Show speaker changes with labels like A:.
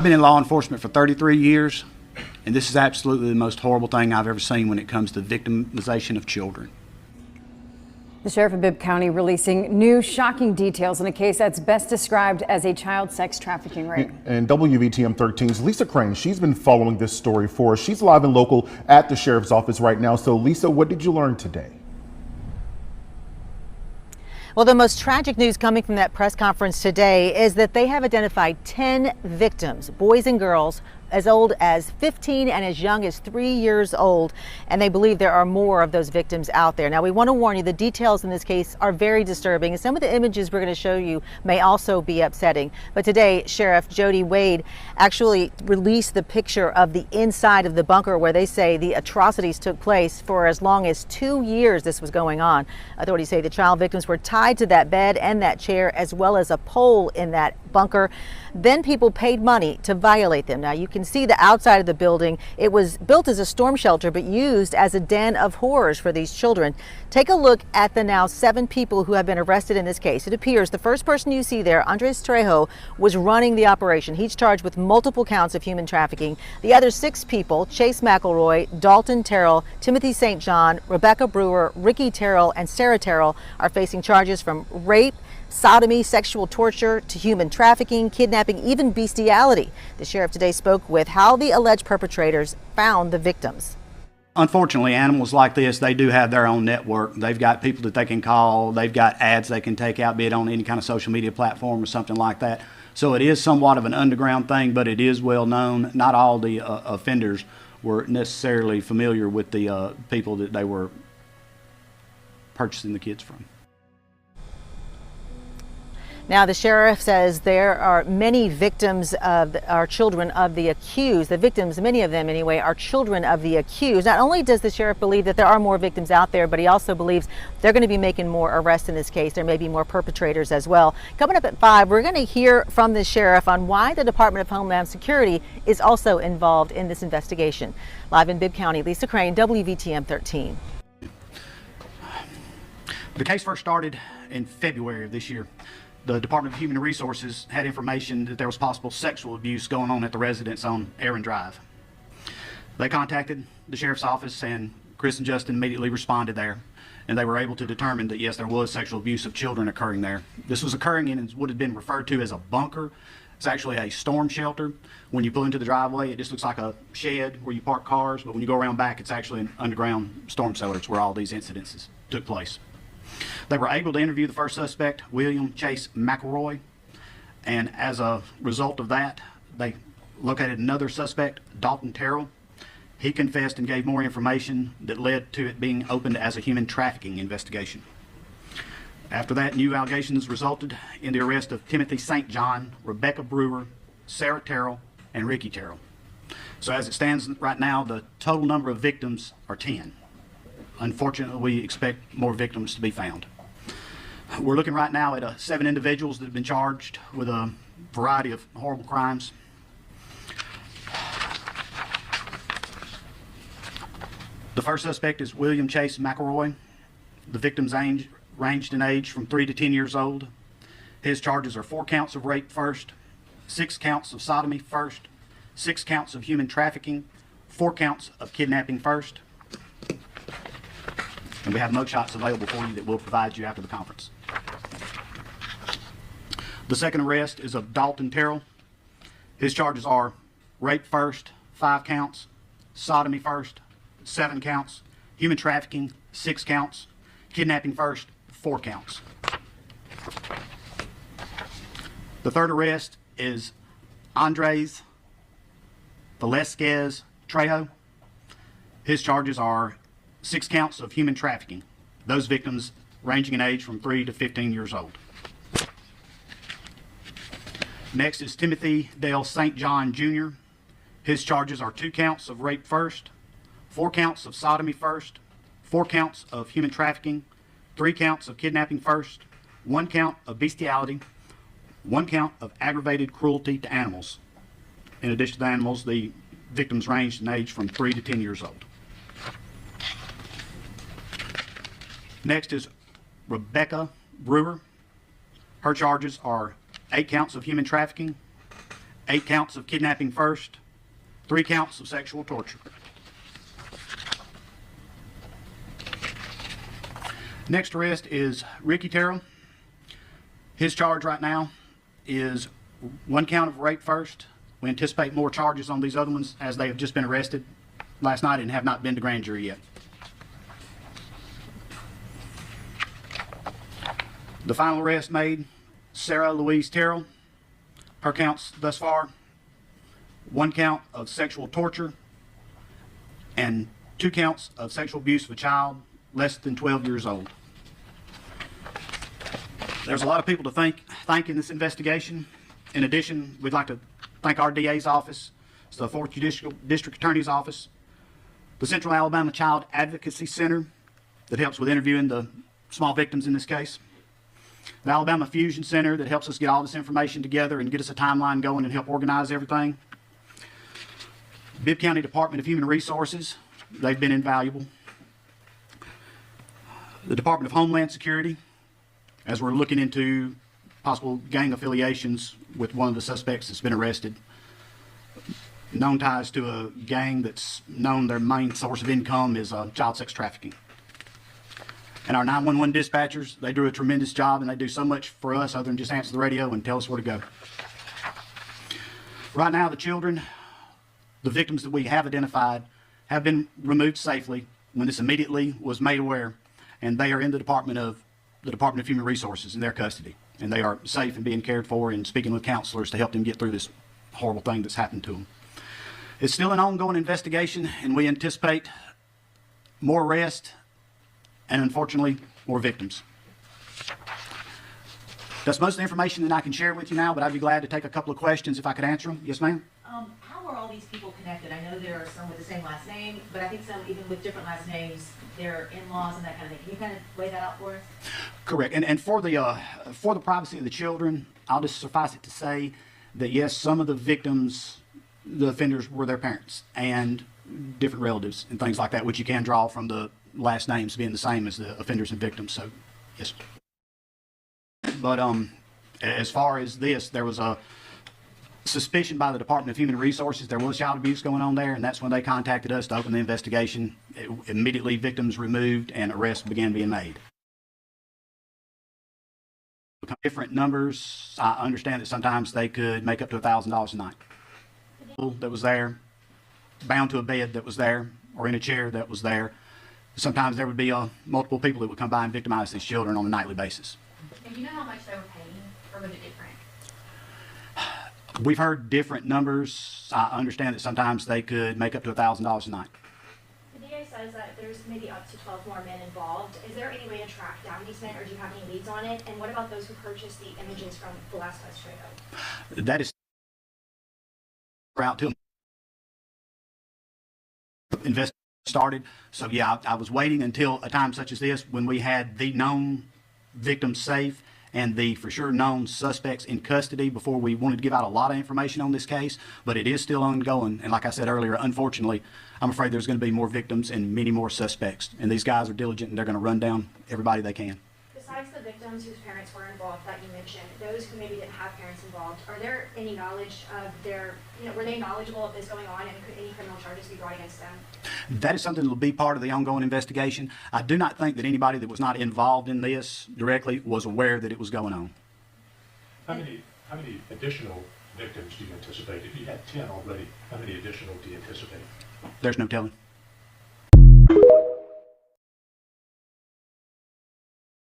A: I've been in law enforcement for 33 years, and this is absolutely the most horrible thing I've ever seen when it comes to victimization of children.
B: The sheriff of Bibb County releasing new shocking details in a case that's best described as a child sex trafficking ring.
C: And WVTM 13's Lisa Crane, she's been following this story for us. She's live and local at the sheriff's office right now. So Lisa, what did you learn today?
D: Well, the most tragic news coming from that press conference today is that they have identified 10 victims, boys and girls, as old as 15 and as young as 3 years old, and they believe there are more of those victims out there. Now, we want to warn you, the details in this case are very disturbing, and some of the images we're going to show you may also be upsetting. But today, Sheriff Jody Wade actually released the picture of the inside of the bunker where they say the atrocities took place. For as long as 2 years this was going on. Authorities say the child victims were tied to that bed and that chair, as well as a pole in that bunker. Then people paid money to violate them. Now, you can see the outside of the building. It was built as a storm shelter, but used as a den of horrors for these children. Take a look at the now 7 people who have been arrested in this case. It appears the first person you see there, Andres Trejo, was running the operation. He's charged with multiple counts of human trafficking. The other 6 people, Chase McElroy, Dalton Terrell, Timothy St. John, Rebecca Brewer, Ricky Terrell, and Sarah Terrell, are facing charges from rape, sodomy, sexual torture, to human trafficking, kidnapping, even bestiality. The sheriff today spoke with how the alleged perpetrators found the victims.
A: Unfortunately, animals like this, they do have their own network. They've got people that they can call. They've got ads they can take out, be it on any kind of social media platform or something like that. So it is somewhat of an underground thing, but it is well known. Not all the offenders were necessarily familiar with the people that they were purchasing the kids from.
D: Now, the sheriff says there are many victims are children of the accused. The victims, many of them anyway, are children of the accused. Not only does the sheriff believe that there are more victims out there, but he also believes they're going to be making more arrests in this case. There may be more perpetrators as well. Coming up at 5, we're going to hear from the sheriff on why the Department of Homeland Security is also involved in this investigation. Live in Bibb County, Lisa Crane, WVTM 13.
A: The case first started in February of this year. The Department of Human Resources had information that there was possible sexual abuse going on at the residence on Aaron Drive. They contacted the sheriff's office, and Chris and Justin immediately responded there, and they were able to determine that yes, there was sexual abuse of children occurring there. This was occurring in what had been referred to as a bunker. It's actually a storm shelter. When you pull into the driveway, it just looks like a shed where you park cars, but when you go around back, it's actually an underground storm cellar. It's where all these incidences took place. They were able to interview the first suspect, William Chase McElroy, and as a result of that, they located another suspect, Dalton Terrell. He confessed and gave more information that led to it being opened as a human trafficking investigation. After that, new allegations resulted in the arrest of Timothy St. John, Rebecca Brewer, Sarah Terrell, and Ricky Terrell. So as it stands right now, the total number of victims are 10. Unfortunately, we expect more victims to be found. We're looking right now at 7 individuals that have been charged with a variety of horrible crimes. The first suspect is William Chase McElroy. The victim's age ranged in age from 3 to 10 years old. His charges are 4 counts of rape first, 6 counts of sodomy first, 6 counts of human trafficking, 4 counts of kidnapping first. And we have mugshots available for you that we'll provide you after the conference. The second arrest is of Dalton Terrell. His charges are rape first, 5 counts, sodomy first, 7 counts, human trafficking, 6 counts, kidnapping first, 4 counts. The third arrest is Andres Velasquez Trejo. His charges are 6 counts of human trafficking, those victims ranging in age from 3 to 15 years old. Next is Timothy Dale St. John Jr. His charges are 2 counts of rape first, 4 counts of sodomy first, 4 counts of human trafficking, 3 counts of kidnapping first, 1 count of bestiality, 1 count of aggravated cruelty to animals. In addition to the animals, the victims ranged in age from 3 to 10 years old. Next is Rebecca Brewer. Her charges are 8 counts of human trafficking, 8 counts of kidnapping first, 3 counts of sexual torture. Next arrest is Ricky Terrell. His charge right now is 1 count of rape first. We anticipate more charges on these other ones as they have just been arrested last night and have not been to grand jury yet. The final arrest made, Sarah Louise Terrell. Her counts thus far, 1 count of sexual torture and 2 counts of sexual abuse of a child less than 12 years old. There's a lot of people to thank in this investigation. In addition, we'd like to thank our DA's office, the 4th Judicial District Attorney's Office, the Central Alabama Child Advocacy Center that helps with interviewing the small victims in this case, the Alabama Fusion Center that helps us get all this information together and get us a timeline going and help organize everything, Bibb County Department of Human Resources, they've been invaluable, the Department of Homeland Security, as we're looking into possible gang affiliations with one of the suspects that's been arrested, known ties to a gang that's known their main source of income is child sex trafficking. And our 911 dispatchers, they do a tremendous job and they do so much for us other than just answer the radio and tell us where to go. Right now, the children, the victims that we have identified, have been removed safely when this immediately was made aware, and they are in the Department of Human Resources in their custody, and they are safe and being cared for and speaking with counselors to help them get through this horrible thing that's happened to them. It's still an ongoing investigation, and we anticipate more arrests and, unfortunately, more victims. That's most of the information that I can share with you now, but I'd be glad to take a couple of questions if I could answer them. Yes, ma'am?
D: How are all these people connected? I know there are some with the same last name, but I think some even with different last names, they're in-laws and that kind of thing. Can you kind of lay that out for us?
A: Correct. And for the privacy of the children, I'll just suffice it to say that yes, some of the victims, the offenders, were their parents and different relatives and things like that, which you can draw from the last names being the same as the offenders and victims. So yes. But as far as this, there was a suspicion by the Department of Human Resources there was child abuse going on there, and that's when they contacted us to open the investigation. Immediately, victims removed and arrests began being made. Different numbers. I understand that sometimes they could make up to $1,000 a night. That was there, bound to a bed that was there, or in a chair that was there. Sometimes there would be multiple people that would come by and victimize these children on a nightly basis.
E: And do you know how much they were paying, or was it different?
A: We've heard different numbers. I understand that sometimes they could make up to $1,000 a night.
E: The DA says that there's maybe up to 12 more men involved. Is there any way to track down these men, or do you have any leads on it? And what about those who purchased the images from the last bus trio?
A: That is out to invest started. So yeah, I was waiting until a time such as this when we had the known victims safe and the for sure known suspects in custody before we wanted to give out a lot of information on this case, but it is still ongoing. And like I said earlier, unfortunately, I'm afraid there's going to be more victims and many more suspects. And these guys are diligent and they're going to run down everybody they can.
E: Besides the victims whose parents were involved that you mentioned, those who maybe didn't have parents involved, are there any knowledge of their, were they knowledgeable of this going on, and could any criminal charges be brought against them?
A: That is something that will be part of the ongoing investigation. I do not think that anybody that was not involved in this directly was aware that it was going on.
F: How many additional victims do you anticipate? If you had 10 already, how many additional do you anticipate?
A: There's no telling.